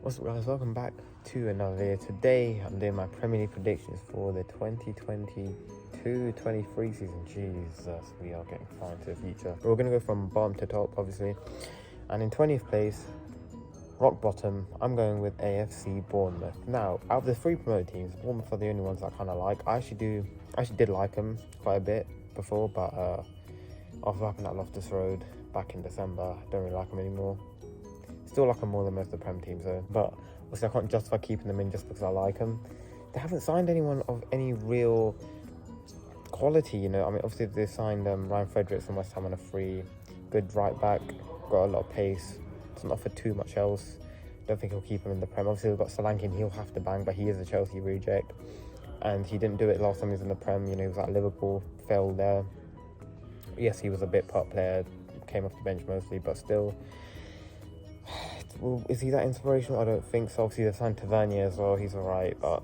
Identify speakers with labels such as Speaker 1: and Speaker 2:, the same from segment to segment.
Speaker 1: What's up, guys? Welcome back to another video. Today I'm doing my Premier League predictions for the 2022-23 season. Jesus, we are getting far into the future. We're going to go from bottom to top, obviously. And in 20th place, rock bottom, I'm going with AFC Bournemouth. Now, out of the three promoted teams, Bournemouth are the only ones I kind of like. I actually did like them quite a bit before, but after what happened at Loftus Road back in December, I don't really like them anymore. Still like them more than most of the Prem teams though, but obviously I can't justify keeping them in just because I like them. They haven't signed anyone of any real quality, you know. I mean, obviously they signed Ryan Fredericks from West Ham on a free, good right back, got a lot of pace, doesn't offer too much else. Don't think he'll keep him in the Prem. Obviously they've got Solanke and he'll have to bang, but he is a Chelsea reject, and he didn't do it last time he was in the Prem. You know, he was at Liverpool, failed there. Yes, he was a bit part player, came off the bench mostly, but still. Well, is he that inspirational? I don't think so. Obviously, they signed Tavernier as well. He's alright, but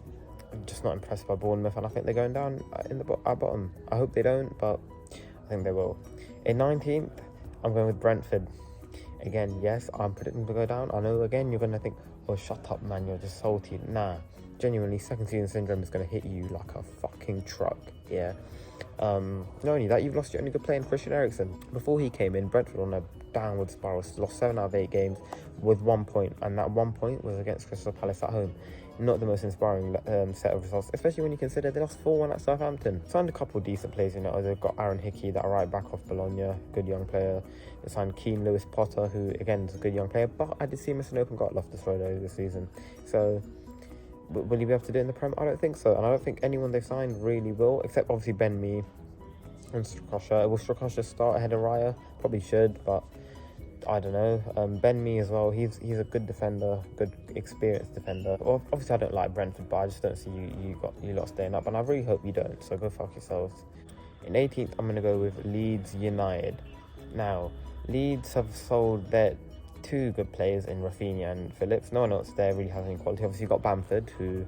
Speaker 1: I'm just not impressed by Bournemouth, and I think they're going down in the bottom. I hope they don't, but I think they will. In 19th, I'm going with Brentford. Again, yes, I'm predicting to go down. I know, again, you're going to think, oh, shut up, man, you're just salty. Nah, genuinely, second season syndrome is going to hit you like a fucking truck, yeah. Not only that, you've lost your only good player in Christian Eriksen. Before he came in, Brentford on a downward spiral, lost 7 out of 8 games with 1 point, and that 1 point was against Crystal Palace at home. Not the most inspiring set of results, especially when you consider they lost 4-1 at Southampton. Signed a couple of decent players, you know. They've got Aaron Hickey, that right back off Bologna, good young player. They signed Keane Lewis Potter, who again is a good young player, but I did see him as an open goal at Loftus Road earlier this season. So will he be able to do it in the Prem? I don't think so, and I don't think anyone they've signed really will, except obviously Ben Mee and Strakosha. Will Strakosha start ahead of Raya? Probably should, but I don't know. Ben Mee as well. He's a good defender, good experienced defender. Well, obviously I don't like Brentford, but I just don't see you lot staying up, and I really hope you don't. So go fuck yourselves. In 18th, I'm gonna go with Leeds United. Now, Leeds have sold their 2 good players in Rafinha and Phillips. No one else there really has any quality. Obviously you've got Bamford, who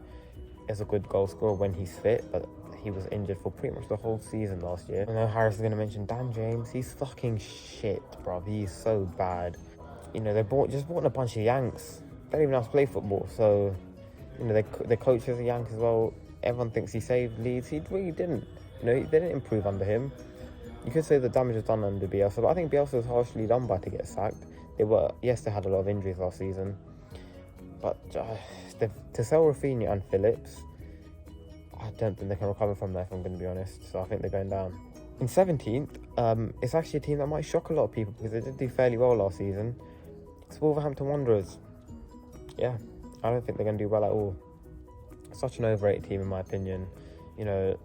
Speaker 1: is a good goal scorer when he's fit, but he was injured for pretty much the whole season last year. I know Harris is going to mention Dan James. He's fucking shit, bruv. He's so bad. You know, they just bought a bunch of Yanks. They don't even know how to play football. So, you know, their coach is a Yank as well. Everyone thinks he saved Leeds. He really didn't. You know, they didn't improve under him. You could say the damage was done under Bielsa, but I think Bielsa was harshly done by to get sacked. Yes, they had a lot of injuries last season, but to sell Rafinha and Phillips, I don't think they can recover from that, if I'm going to be honest. So I think they're going down. In 17th, it's actually a team that might shock a lot of people because they did do fairly well last season. It's Wolverhampton Wanderers. Yeah, I don't think they're going to do well at all. Such an overrated team in my opinion. You know,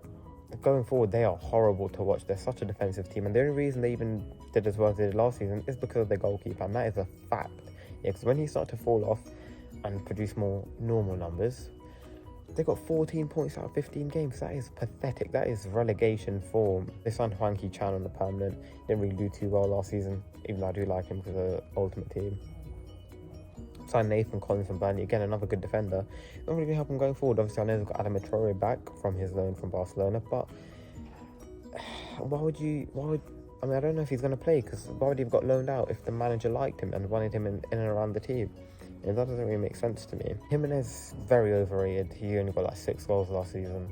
Speaker 1: going forward, they are horrible to watch. They're such a defensive team, and the only reason they even did as well as they did last season is because of their goalkeeper, and that is a fact. Yeah, because when he started to fall off and produce more normal numbers, they got 14 points out of 15 games. That is pathetic. That is relegation form. They signed Hwang Ki-chan on the permanent. Didn't really do too well last season, even though I do like him because of the ultimate team. Signed Nathan Collins from Burnley, again another good defender. Not really help him going forward. Obviously, I know they've got Adama Traore back from his loan from Barcelona, but why would I mean, I don't know if he's going to play, because why would he have got loaned out if the manager liked him and wanted him in and around the team? You know, that doesn't really make sense to me. Jimenez, very overrated. He only got like 6 goals last season.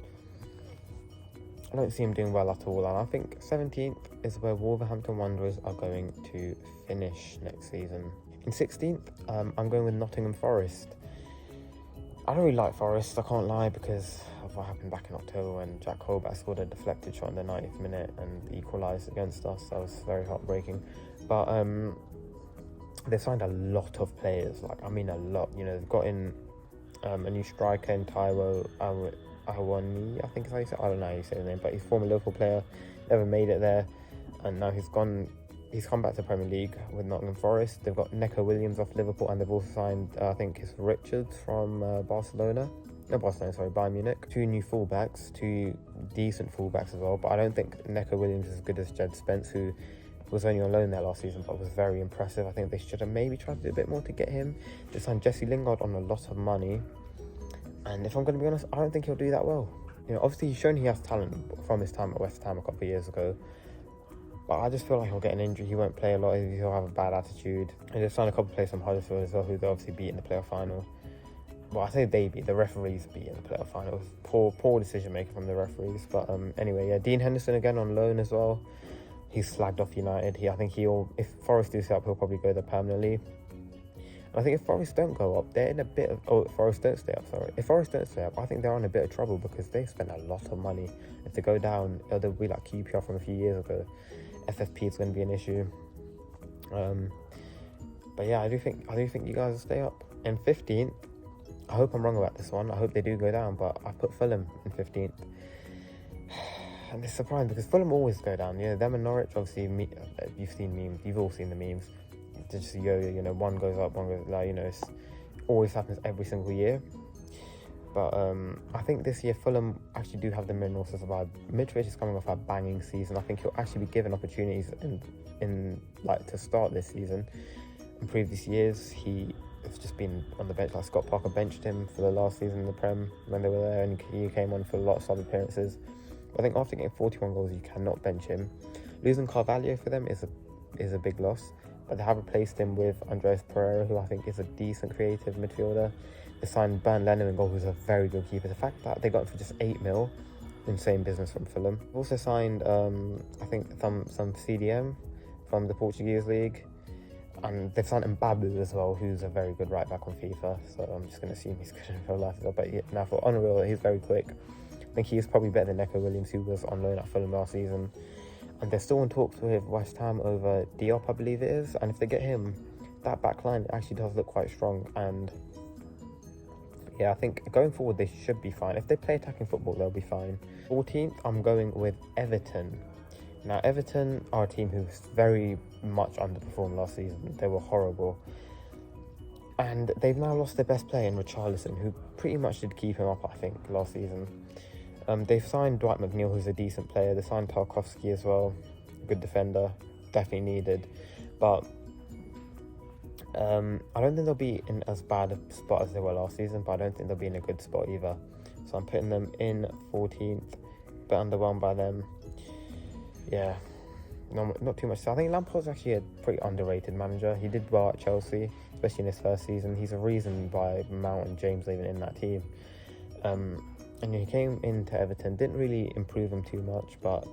Speaker 1: I don't see him doing well at all, and I think 17th is where Wolverhampton Wanderers are going to finish next season. In 16th, I'm going with Nottingham Forest. I don't really like Forest, I can't lie, because of what happened back in October when Jack Colback scored a deflected shot in the 90th minute and equalised against us. That was very heartbreaking. But they've signed a lot of players, like, I mean a lot. You know, they've got in a new striker in Taiwo Awoniyi, I think is how you say it. I don't know how you say the name, but he's a former Liverpool player, never made it there, and now he's come back to the Premier League with Nottingham Forest. They've got Neco Williams off Liverpool, and they've also signed, I think it's Richards from Bayern Munich. 2 new fullbacks, 2 decent fullbacks as well, but I don't think Neco Williams is as good as Jed Spence, who was only on loan there last season, but was very impressive. I think they should have maybe tried to do a bit more to get him. They signed Jesse Lingard on a lot of money, and if I'm going to be honest, I don't think he'll do that well. You know, obviously he's shown he has talent from his time at West Ham a couple of years ago, but I just feel like he'll get an injury. He won't play a lot. He'll have a bad attitude. And they signed a couple of players from Huddersfield as well, who they obviously beat in the playoff final. well, I say they beat, the referees beat in the playoff final. Poor decision making from the referees. But anyway, yeah, Dean Henderson again on loan as well. He's slagged off United. I think if Forest do stay up, he'll probably go there permanently. And I think if Forest don't go up, they're in a bit of... Oh, if Forest don't stay up, sorry. If Forest don't stay up, I think they're on a bit of trouble because they've spent a lot of money. If they go down, they'll be like QPR from a few years ago. FFP is going to be an issue. But yeah, I do think you guys will stay up. In 15th, I hope I'm wrong about this one. I hope they do go down, but I put Fulham in 15th. And it's surprising because Fulham always go down. You know, them and Norwich, obviously, you've seen memes. You've all seen the memes. It's just yo-yo, you know, one goes up, one goes... Like, you know, it always happens every single year. But I think this year Fulham actually do have the minerals to survive. Mitrovic is coming off a banging season. I think he'll actually be given opportunities in like to start this season. In previous years, he has just been on the bench. Like Scott Parker benched him for the last season in the Prem when they were there, and he came on for a lot of sub appearances. I think after getting 41 goals, you cannot bench him. Losing Carvalho for them is a big loss, but they have replaced him with Andreas Pereira, who I think is a decent creative midfielder. They signed Bernd Leno in goal, who's a very good keeper. The fact that they got him for just 8 mil, insane business from Fulham. They've also signed, I think, some CDM from the Portuguese league. And they've signed Mbabu as well, who's a very good right back on FIFA. So I'm just going to assume he's good in real life as well. But yeah, now for Unreal, he's very quick. I think he's probably better than Neco Williams, who was on loan at Fulham last season. And they're still in talks with West Ham over Diop, I believe it is. And if they get him, that back line actually does look quite strong. And yeah, I think going forward, they should be fine. If they play attacking football, they'll be fine. 14th, I'm going with Everton. Now, Everton are a team who's very much underperformed last season. They were horrible. And they've now lost their best player in Richarlison, who pretty much did keep him up, I think, last season. They've signed Dwight McNeil, who's a decent player. They signed Tarkowski as well, good defender, definitely needed. But I don't think they'll be in as bad a spot as they were last season, but I don't think they'll be in a good spot either. So I'm putting them in 14th, but underwhelmed by them. Yeah, not too much. So I think Lampard's actually a pretty underrated manager. He did well at Chelsea, especially in his first season. He's a reason why Mount and James are even in that team. And he came into Everton, didn't really improve him too much, but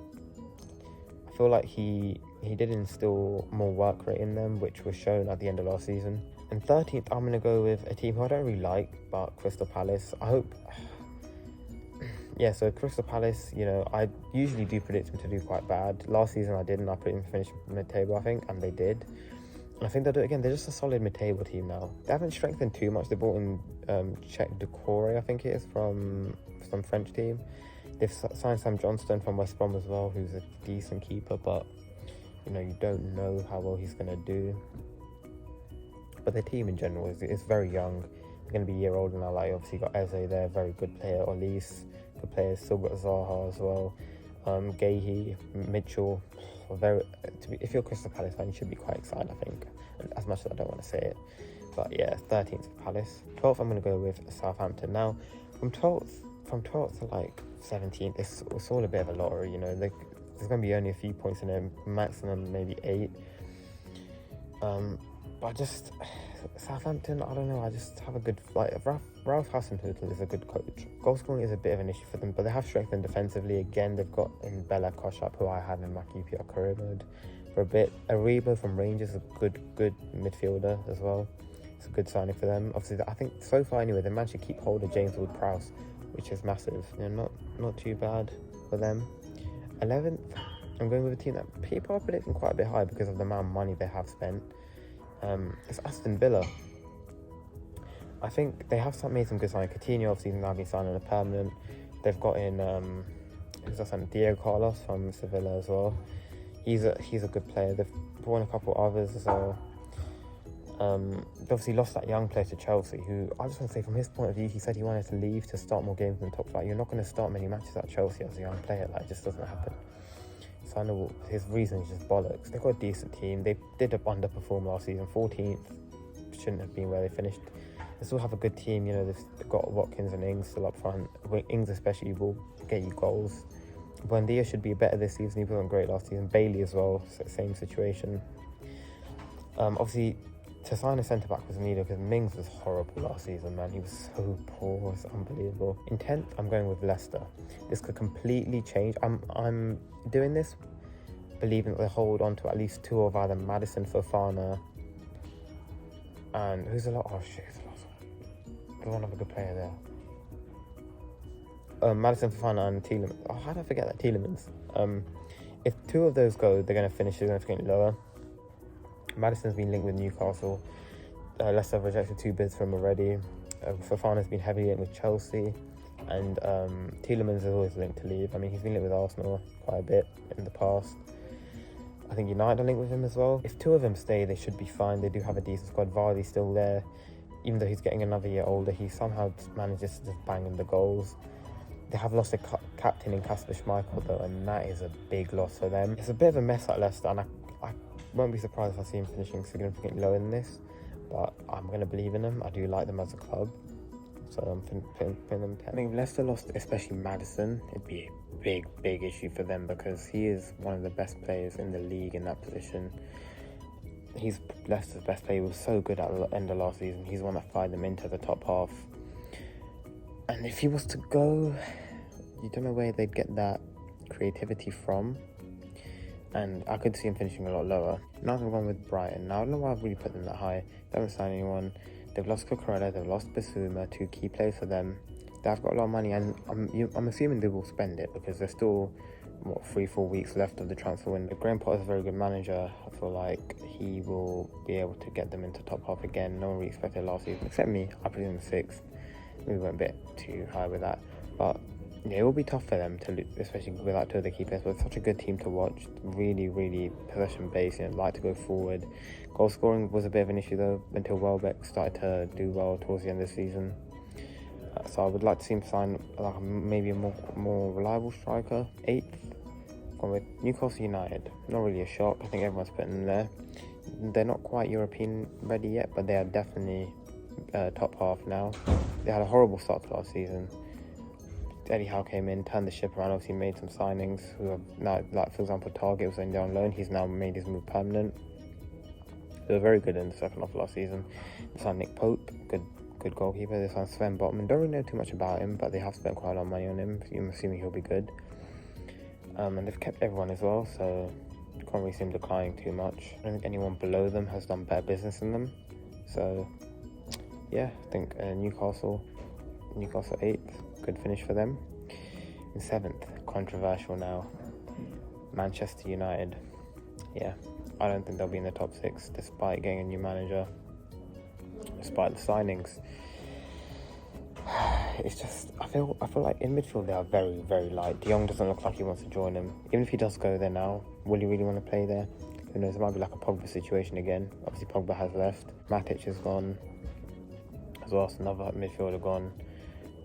Speaker 1: I feel like he did instill more work rate in them, which was shown at the end of last season. And 13th, I'm going to go with a team who I don't really like, but Crystal Palace. I hope... Yeah, so Crystal Palace, you know, I usually do predict them to do quite bad. Last season I didn't. I predicted them to finish mid-table, I think, and they did. And I think they'll do it again. They're just a solid mid-table team now. They haven't strengthened too much. They brought in Czech Decore, I think it is, from some French team. They've signed Sam Johnston from West Brom as well, who's a decent keeper, but, you know, you don't know how well he's going to do. But their team in general is very young. They're going to be a year older now. Like, obviously got Eze there, very good player. Olise, good players. Still got Zaha as well. Gahey, Mitchell. If you're a Crystal Palace fan, you should be quite excited, I think. As much as I don't want to say it. But yeah, 13th for Palace. 12th, I'm going to go with Southampton. Now, from 12th to like 17th, it's all a bit of a lottery, you know. There's going to be only a few points in there, maximum maybe 8. But just Southampton, I don't know. I just have a good Ralph Hasenhüttl is a good coach. Goal scoring is a bit of an issue for them, but they have strengthened defensively. Again, they've got in Bella Koshap, who I had in my QPR career mode for a bit. Aribo from Rangers is a good midfielder as well. It's a good signing for them. Obviously, I think so far anyway, they managed to keep hold of James Ward-Prowse, which is massive. You know, not too bad for them. 11th, I'm going with a team that people are predicting quite a bit high because of the amount of money they have spent. It's Aston Villa. I think they have made some good signings. Coutinho obviously now been signed on a permanent. They've got in Diego Carlos from Sevilla as well. He's a good player. They've brought in a couple others as well. They obviously lost that young player to Chelsea, who I just want to say from his point of view, he said he wanted to leave to start more games in the top flight. You're not going to start many matches at Chelsea as a young player. Like, it just doesn't happen. So I know his reason is just bollocks. They've got a decent team. They did underperform last season. 14th, shouldn't have been where they finished. They still have a good team. You know, they've got Watkins and Ings still up front. Ings especially will get you goals. Buendia should be better this season. He wasn't great last season. Bailey as well, same situation. Obviously, to sign a centre-back was needed because Mings was horrible last season, man. He was so poor, it's unbelievable. In 10th, I'm going with Leicester. This could completely change. I'm doing this believing that they hold on to at least two of either Maddison, Fofana, and who's the last? Oh shit, who's the last one? There's one other good player there. Maddison, Fofana, and Tielemans. Oh, how did I forget that Tielemans? If two of those go, they're going to finish significantly lower. Maddison's been linked with Newcastle. Leicester have rejected 2 bids from him already. Fofana's been heavily linked with Chelsea. And Tielemans is always linked to leave. I mean, he's been linked with Arsenal quite a bit in the past. I think United are linked with him as well. If 2 of them stay, they should be fine. They do have a decent squad. Vardy's still there. Even though he's getting another year older, he somehow manages to just bang in the goals. They have lost a captain in Kasper Schmeichel though, and that is a big loss for them. It's a bit of a mess at Leicester, and I won't be surprised if I see him finishing significantly lower than this. But I'm going to believe in them. I do like them as a club. So I'm putting them 10. I think if Leicester lost, especially Maddison, it'd be a big issue for them because he is one of the best players in the league in that position. He's Leicester's best player. He was so good at the end of last season. He's the one that fired them into the top half. And if he was to go, you don't know where they'd get that creativity from. And I could see him finishing a lot lower. Now I'm going with Brighton. Now I don't know why I've really put them that high. They haven't signed anyone. They've lost Cucurella, they've lost Bissouma, 2 key players for them. They've got a lot of money, and I'm assuming they will spend it because there's still 3-4 weeks left of the transfer window. Graham Potter's a very good manager. I feel like he will be able to get them into top half again. No one really expected last season, except me. I put him 6th. Maybe went a bit too high with that, but yeah, it will be tough for them to lose, especially without 2 of the key players. But it's such a good team to watch. Really possession based. Like to go forward. Goal scoring was a bit of an issue though until Welbeck started to do well towards the end of the season. So I would like to see him sign like maybe a more reliable striker. 8th, gone with Newcastle United. Not really a shock. I think everyone's putting them there. They're not quite European ready yet, but they are definitely top half now. They had a horrible start to last season. Eddie Howe came in, turned the ship around, obviously made some signings who have now, like for example Target was only on loan, he's now made his move permanent. They were very good in the second half of last season. They signed Nick Pope, good goalkeeper. They signed Sven Botman, don't really know too much about him, but they have spent quite a lot of money on him. I'm assuming he'll be good. And they've kept everyone as well, so you can't really see him declining too much. I don't think anyone below them has done better business than them. So yeah, I think Newcastle 8th, good finish for them. In 7th, controversial now, Manchester United. Yeah, I don't think they'll be in the top 6 despite getting a new manager, despite the signings. It's just, I feel like in midfield they are very light. De Jong doesn't look like he wants to join them. Even if he does go there now, will he really want to play there? Who knows, it might be like a Pogba situation again. Obviously Pogba has left, Matic is gone as well, so another midfielder gone.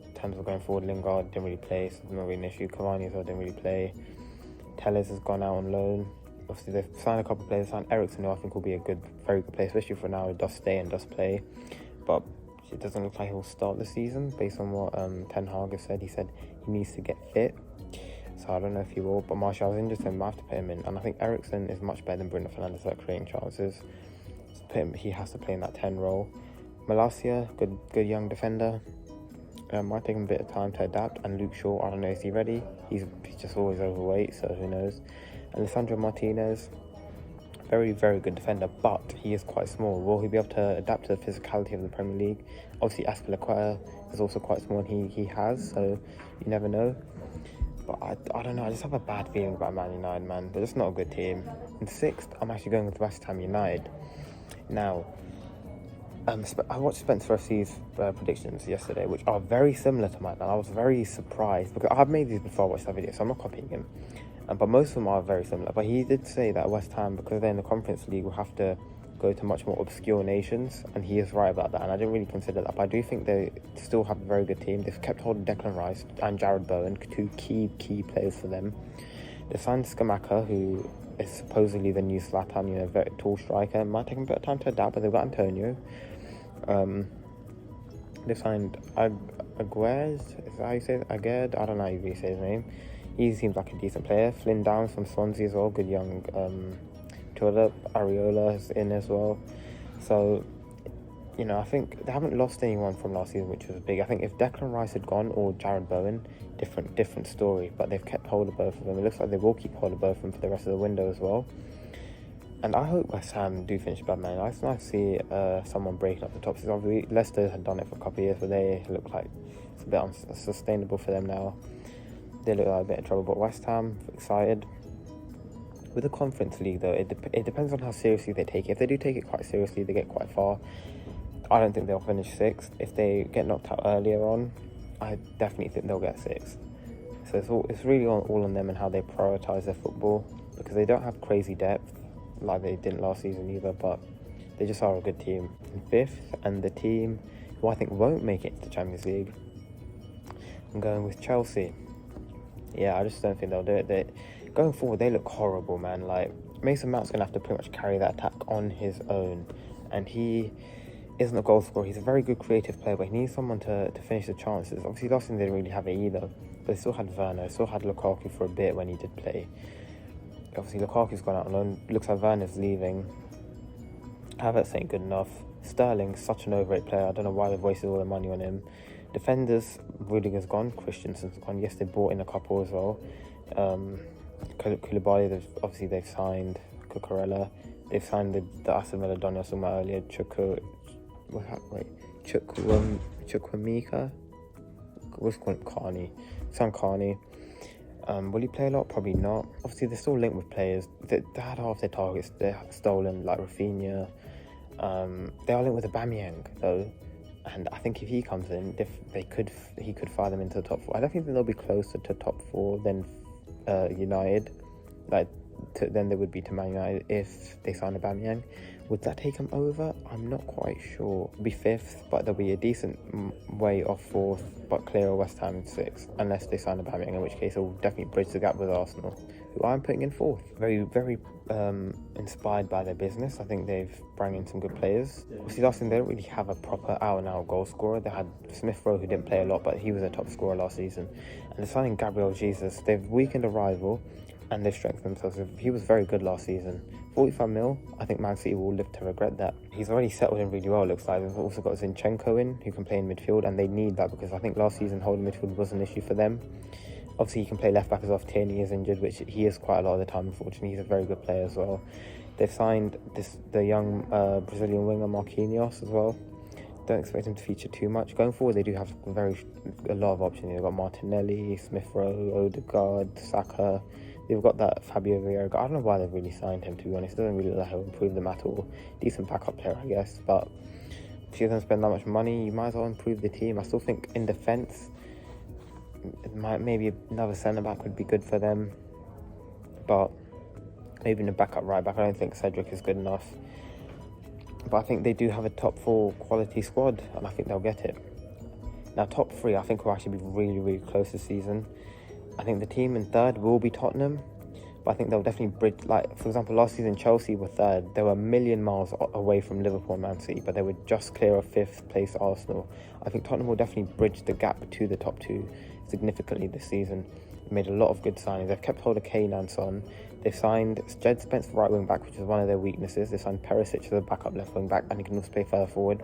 Speaker 1: In terms of going forward, Lingard didn't really play, so not really an issue. Cavani as well didn't really play. Telles has gone out on loan. Obviously they've signed a couple of players. Signed Eriksen, who I think will be a very good player, especially for now. He does stay and does play, but it doesn't look like he'll start the season based on what Ten Hag has said. He said he needs to get fit, so I don't know if he will. But Martial was injured, so I might have to put him in. And I think Eriksen is much better than Bruno Fernandes at creating chances. So he has to play in that 10 role. Malacia, good young defender. Might take him a bit of time to adapt. And Luke Shaw, I don't know, is he ready? He's just always overweight, so who knows. And Alessandro Martinez, very good defender, but he is quite small. Will he be able to adapt to the physicality of the Premier League? Obviously Azpilicueta is also quite small, and he has, so you never know. But I don't know, I just have a bad feeling about Man United, man. They're just not a good team. In 6th, I'm actually going with West Ham United. Now, I watched Spencer FC's predictions yesterday, which are very similar to mine, and I was very surprised because I've made these before I watched that video, so I'm not copying him. But most of them are very similar. But he did say that West Ham, because they're in the Conference League, will have to go to much more obscure nations, and he is right about that. And I didn't really consider that, but I do think they still have a very good team. They've kept hold of Declan Rice and Jared Bowen, 2 key players for them. They signed Scamacca, who is supposedly the new Zlatan, very tall striker. It might take him a bit of time to adapt, but they've got Antonio. They signed Aguerd, is that how you say it? Aguerd? I don't know how you really say his name. He seems like a decent player. Flynn Downs from Swansea as well, good young Areola is in as well. So I think they haven't lost anyone from last season, which was big. I think if Declan Rice had gone or Jared Bowen, different story. But they've kept hold of both of them. It looks like they will keep hold of both of them for the rest of the window as well. And I hope West Ham do finish bad, man. It's nice to see someone breaking up the top six. Obviously, Leicester had done it for a couple of years, but they look like it's a bit unsustainable for them now. They look like a bit of trouble. But West Ham, excited. With the Conference League, though, it depends on how seriously they take it. If they do take it quite seriously, they get quite far. I don't think they'll finish sixth. If they get knocked out earlier on, I definitely think they'll get sixth. So it's really all on them and how they prioritise their football, because they don't have crazy depth like they didn't last season either, but they just are a good team. In fifth, and the team who I think won't make it to the Champions League, I'm going with Chelsea. Yeah, I just don't think they'll do it. Going forward, they look horrible, man. Like, Mason Mount's going to have to pretty much carry that attack on his own, and he isn't a goal scorer. He's a very good creative player, but he needs someone to finish the chances. Obviously, last season they didn't really have it either, but they still had Werner, still had Lukaku for a bit when he did play. Obviously, Lukaku's gone out on loan. Looks like Werner's leaving. Havertz ain't good enough. Sterling's such an overrated player. I don't know why they've wasted all their money on him. Defenders, Rudiger's gone. Christensen's gone. Yes, they brought in a couple as well. Koulibaly, they've signed. Cucurella. They've signed the Aston Villa Don I was talking about earlier. Chukwuemeka? What's called Carney? Sam Carney. Will he play a lot? Probably not. Obviously, they're still linked with players. They had half their targets they're stolen, like Rafinha. They are linked with Aubameyang, though. And I think if he comes in, he could fire them into the top four. I definitely think they'll be closer to top four than United. Than they would be to Man United if they sign Aubameyang. Would that take them over? I'm not quite sure. It'll be fifth, but there'll be a decent way off fourth, but clear of West Ham in sixth, unless they sign Aubameyang, in which case it'll definitely bridge the gap with Arsenal, who I'm putting in fourth. Very, very inspired by their business. I think they've brought in some good players. Obviously, last season they don't really have a proper out-and-out goal scorer. They had Smith Rowe, who didn't play a lot, but he was a top scorer last season. And they're signing Gabriel Jesus. They've weakened a rival, and they've strengthened themselves. He was very good last season. 45 mil, I think Man City will live to regret that. He's already settled in really well, it looks like. They've also got Zinchenko in, who can play in midfield, and they need that because I think last season holding midfield was an issue for them. Obviously, he can play left back as well if Tierney is injured, which he is quite a lot of the time, unfortunately.'s a very good player as well. They've signed the young Brazilian winger Marquinhos as well. Don't expect him to feature too much. Going forward, they do have a lot of options. They've got Martinelli, Smith Rowe, Odegaard, Saka. They've got that Fabio Vieira. I don't know why they've really signed him, to be honest. It doesn't really look like he'll improve them at all. Decent backup player, I guess. But if you're going to spend that much money, you might as well improve the team. I still think in defence, maybe another centre-back would be good for them. But maybe in a backup right-back, I don't think Cedric is good enough. But I think they do have a top four quality squad, and I think they'll get it. Now, top three, I think will actually be really, really close this season. I think the team in third will be Tottenham, but I think they'll definitely bridge, like, for example, last season Chelsea were third. They were a million miles away from Liverpool and Man City, but they were just clear of fifth place Arsenal. I think Tottenham will definitely bridge the gap to the top two significantly this season. They made a lot of good signings. They've kept hold of Kane and Son. They've signed Jed Spence for right wing back, which is one of their weaknesses. They've signed Perisic as a backup left wing back, and he can also play further forward.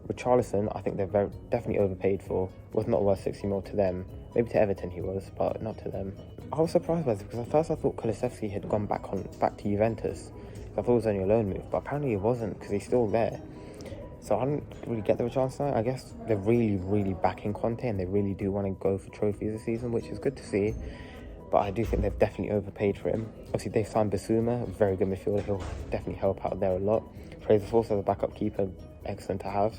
Speaker 1: Richarlison, I think they're definitely overpaid for. Was not worth 60 mil to them. Maybe to Everton he was, but not to them. I was surprised by this because at first I thought Kulusevski had gone back to Juventus. I thought it was only a loan move, but apparently it wasn't because he's still there. So I didn't really get the Richarlison. I guess they're really, really backing Conte, and they really do want to go for trophies this season, which is good to see. But I do think they've definitely overpaid for him. Obviously, they've signed Bissouma, a very good midfielder. He'll definitely help out there a lot. Fraser Forster as a backup keeper, excellent to have.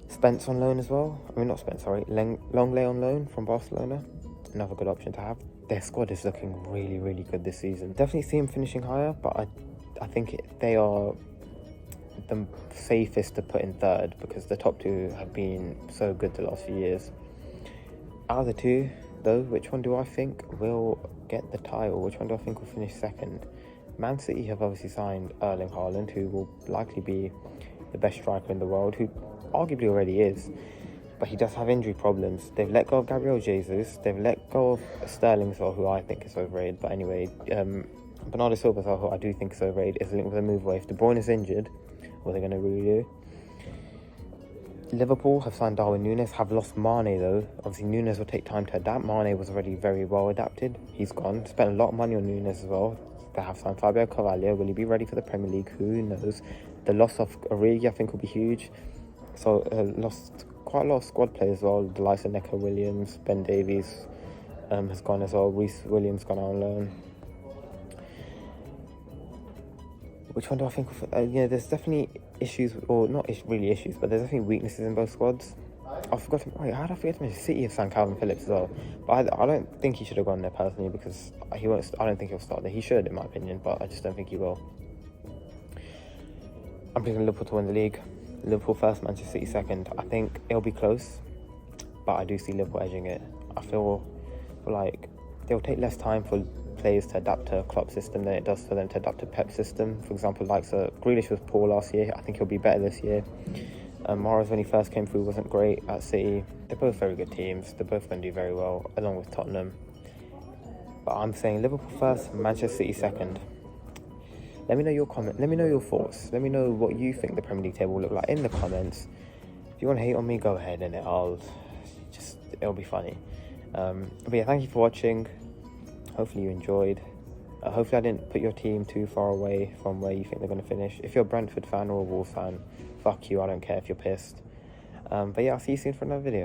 Speaker 1: Spence on loan as well. I mean, not Spence, sorry. Longley on loan from Barcelona. Another good option to have. Their squad is looking really, really good this season. Definitely see them finishing higher, but I think they are the safest to put in third because the top two have been so good the last few years. Out of the two, though, which one do I think will get the title? Which one do I think will finish second? Man City have obviously signed Erling Haaland, who will likely be the best striker in the world, who arguably already is, but he does have injury problems. They've let go of Gabriel Jesus. They've let go of Sterling as well, who I think is overrated. But anyway, Bernardo Silva, who I do think is overrated, is linked with a move away. If De Bruyne is injured, what are they going to really do? Liverpool have signed Darwin Núñez, have lost Mane though. Obviously Núñez will take time to adapt. Mane was already very well adapted. He's gone. Spent a lot of money on Núñez as well. They have signed Fabio Carvalho. Will he be ready for the Premier League? Who knows? The loss of Origi I think will be huge. So lost quite a lot of squad players as well. The likes of Neco Williams, Ben Davies has gone as well. Reece Williams gone out on loan. Which one do I think of? Yeah, there's definitely issues, or not really issues, but there's definitely weaknesses in both squads. I forgot to, wait, how did I forget to mention City have signed Calvin Phillips as well? But I don't think he should have gone there personally, because he won't. I don't think he'll start there. He should, in my opinion, but I just don't think he will. I'm picking Liverpool to win the league. Liverpool first, Manchester City second. I think it'll be close, but I do see Liverpool edging it. I feel like they'll take less time for players to adapt to a Klopp system than it does for them to adapt to Pep's system. For example, like Grealish was poor last year. I think he'll be better this year. Mahrez, when he first came through, wasn't great at City. They're both very good teams. They're both going to do very well, along with Tottenham. But I'm saying Liverpool first, Manchester City second. Let me know your comment. Let me know your thoughts. Let me know what you think the Premier League table will look like in the comments. If you want to hate on me, go ahead, and it'll be funny. But yeah, thank you for watching. Hopefully you enjoyed. Hopefully I didn't put your team too far away from where you think they're going to finish. If you're a Brentford fan or a Wolves fan, fuck you, I don't care if you're pissed. But yeah, I'll see you soon for another video.